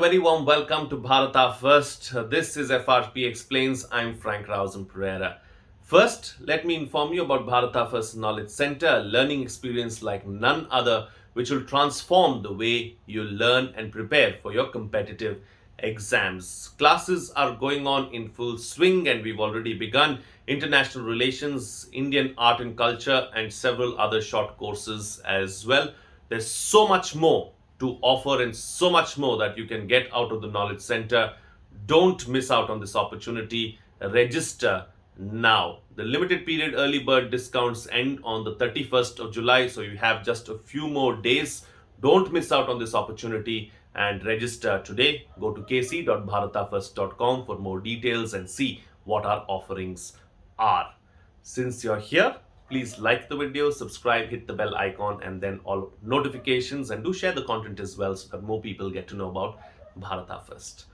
very warm welcome to Bharata First. This is FRP Explains. I'm Rausan Pereira. First, let me inform you about Bharata First Knowledge Center, a learning experience like none other, which will transform the way you learn and prepare for your competitive exams. Classes are going on in full swing, and we've already begun international relations, Indian art and culture, and several other short courses as well. There's so much more to offer and so much more that you can get out of the Knowledge Center. Don't miss out on this opportunity. Register now. The limited period early bird discounts end on the 31st of July, so you have just a few more days. Don't miss out on this opportunity and register today. Go to kc.bharatafirst.com for more details and see what our offerings are. Since you're here, please like the video, subscribe, hit the bell icon, and then all notifications, and do share the content as well so that more people get to know about Bharata First.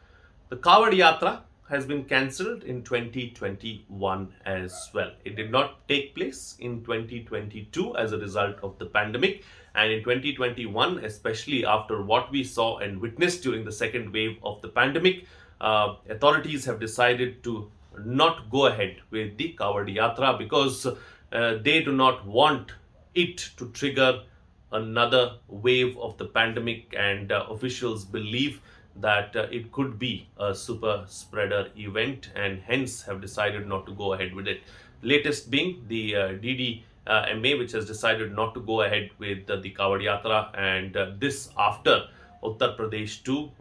The Kawad Yatra has been cancelled in 2021 as well. It did not take place in 2022 as a result of the pandemic, and in 2021, especially after what we saw and witnessed during the second wave of the pandemic, authorities have decided to not go ahead with the Kawad Yatra because they do not want it to trigger another wave of the pandemic, and officials believe that it could be a super spreader event and hence have decided not to go ahead with it. Latest being the DDMA, which has decided not to go ahead with the Kawad Yatra, and this after Uttar Pradesh too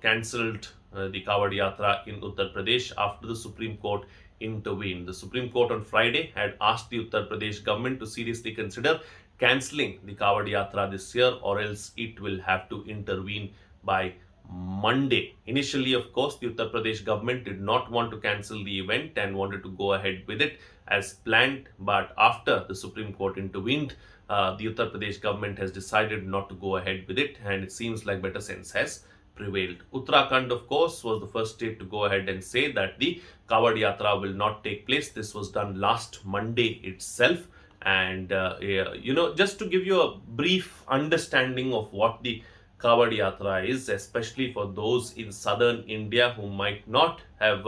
cancelled the Kawad Yatra in Uttar Pradesh after the Supreme Court intervened. The Supreme Court on Friday had asked the Uttar Pradesh government to seriously consider cancelling the Kawad Yatra this year, or else it will have to intervene by Monday. Initially, of course, the Uttar Pradesh government did not want to cancel the event and wanted to go ahead with it as planned, but after the Supreme Court intervened, the Uttar Pradesh government has decided not to go ahead with it, and it seems like better sense has prevailed. Uttarakhand, of course, was the first state to go ahead and say that the Kawad Yatra will not take place. This was done last Monday itself. And, just to give you a brief understanding of what the Kawad Yatra is, especially for those in southern India who might not have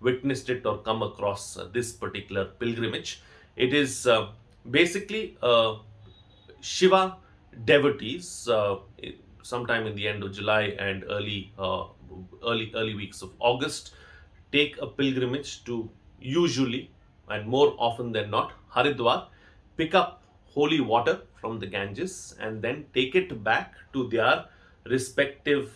witnessed it or come across this particular pilgrimage, it is basically Shiva devotees. Sometime in the end of July and early weeks of August, take a pilgrimage to, usually and more often than not, Haridwar, pick up holy water from the Ganges and then take it back to their respective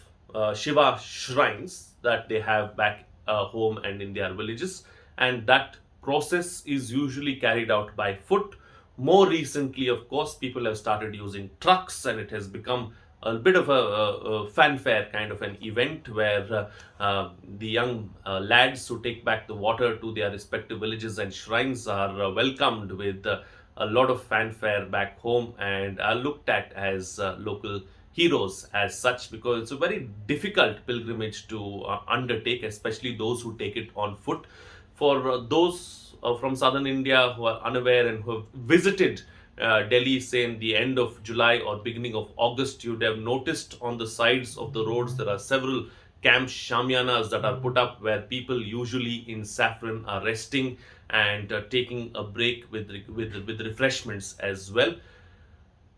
Shiva shrines that they have back home and in their villages, and that process is usually carried out by foot. More recently, of course, people have started using trucks, and it has become a bit of a fanfare kind of an event where the young lads who take back the water to their respective villages and shrines are welcomed with a lot of fanfare back home and are looked at as local heroes as such, because it's a very difficult pilgrimage to undertake, especially those who take it on foot. For those from southern India who are unaware and who have visited Delhi, say in the end of July or beginning of August, you'd have noticed on the sides of the roads there are several camp shamianas that are put up where people usually in saffron are resting and taking a break with refreshments as well.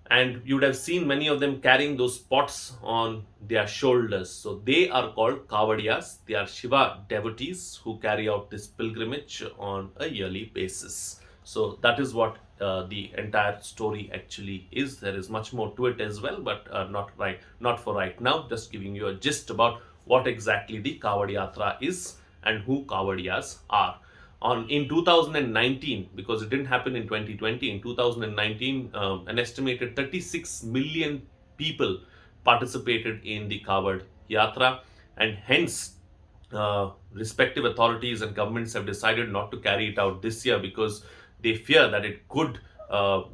And you would have seen many of them carrying those pots on their shoulders. So they are called kawariyas. They are Shiva devotees who carry out this pilgrimage on a yearly basis. So that is what the entire story actually is. There is much more to it as well, but not for right now. Just giving you a gist about what exactly the Kawad Yatra is and who kawariyas are. In 2019, because it didn't happen in 2020, in 2019, an estimated 36 million people participated in the Kawad Yatra, and hence respective authorities and governments have decided not to carry it out this year because they fear that it could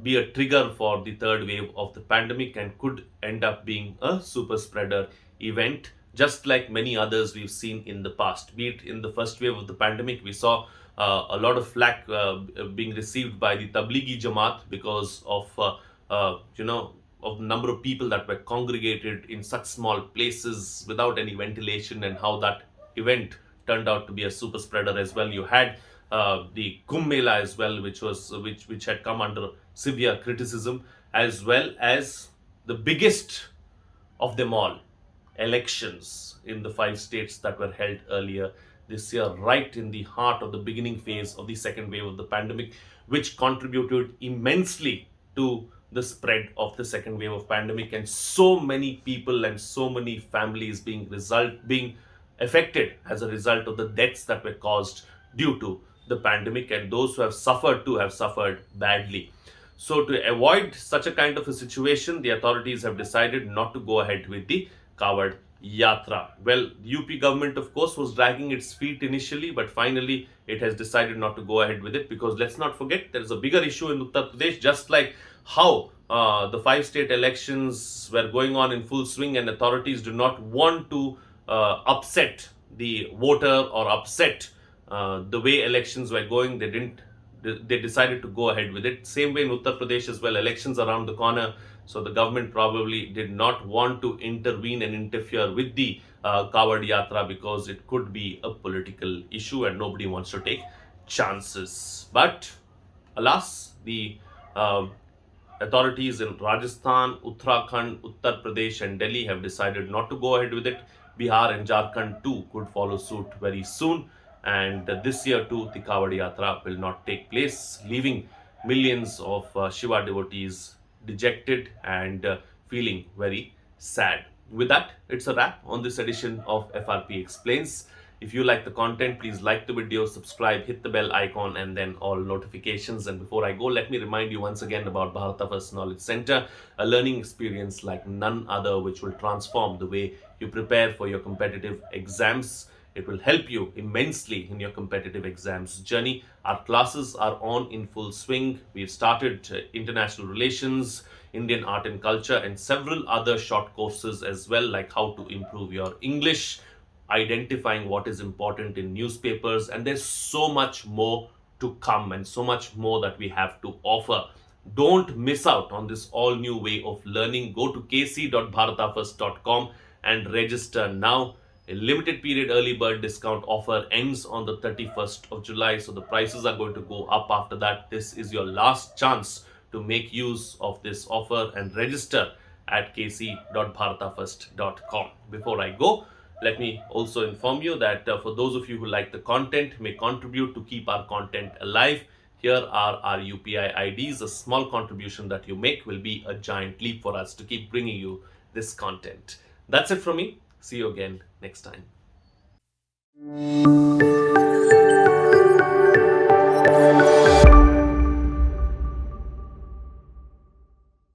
be a trigger for the third wave of the pandemic and could end up being a super spreader event, just like many others we've seen in the past. Be it in the first wave of the pandemic, we saw a lot of flack being received by the Tablighi Jamaat because of of the number of people that were congregated in such small places without any ventilation, and how that event turned out to be a super spreader as well. You had the Kumbh Mela as well, which had come under severe criticism, as well as the biggest of them all, elections in the 5 states that were held earlier this year, right in the heart of the beginning phase of the second wave of the pandemic, which contributed immensely to the spread of the second wave of pandemic, and so many people and so many families being affected as a result of the deaths that were caused due to the pandemic, and those who have suffered too have suffered badly. So, to avoid such a kind of a situation, the authorities have decided not to go ahead with the Kawad Yatra. Well, the UP government, of course, was dragging its feet initially, but finally it has decided not to go ahead with it, because let's not forget there is a bigger issue in Uttar Pradesh, just like how the 5 state elections were going on in full swing, and authorities do not want to upset the voter or upset the way elections were going. They decided to go ahead with it. Same way in Uttar Pradesh as well, elections around the corner. So the government probably did not want to intervene and interfere with the Kawad Yatra, because it could be a political issue and nobody wants to take chances. But alas, the authorities in Rajasthan, Uttarakhand, Uttar Pradesh, and Delhi have decided not to go ahead with it. Bihar and Jharkhand too could follow suit very soon. And this year too, the Kawad Yatra will not take place, leaving millions of Shiva devotees dejected and feeling very sad. With that, it's a wrap on this edition of FRP Explains. If you like the content, please like the video, subscribe, hit the bell icon, and then all notifications. And before I go, let me remind you once again about Bharata First Knowledge Center, a learning experience like none other, which will transform the way you prepare for your competitive exams. It will help you immensely in your competitive exams journey. Our classes are on in full swing. We've started international relations, Indian art and culture, and several other short courses as well, like how to improve your English, identifying what is important in newspapers, and there's so much more to come and so much more that we have to offer. Don't miss out on this all new way of learning. Go to kc.bharatafirst.com and register now. A limited period early bird discount offer ends on the 31st of July, so the prices are going to go up after that. This is your last chance to make use of this offer and register at kc.bharatafirst.com. Before I go, let me also inform you that for those of you who like the content, may contribute to keep our content alive. Here are our UPI IDs. A small contribution that you make will be a giant leap for us to keep bringing you this content. That's it from me. See you again next time.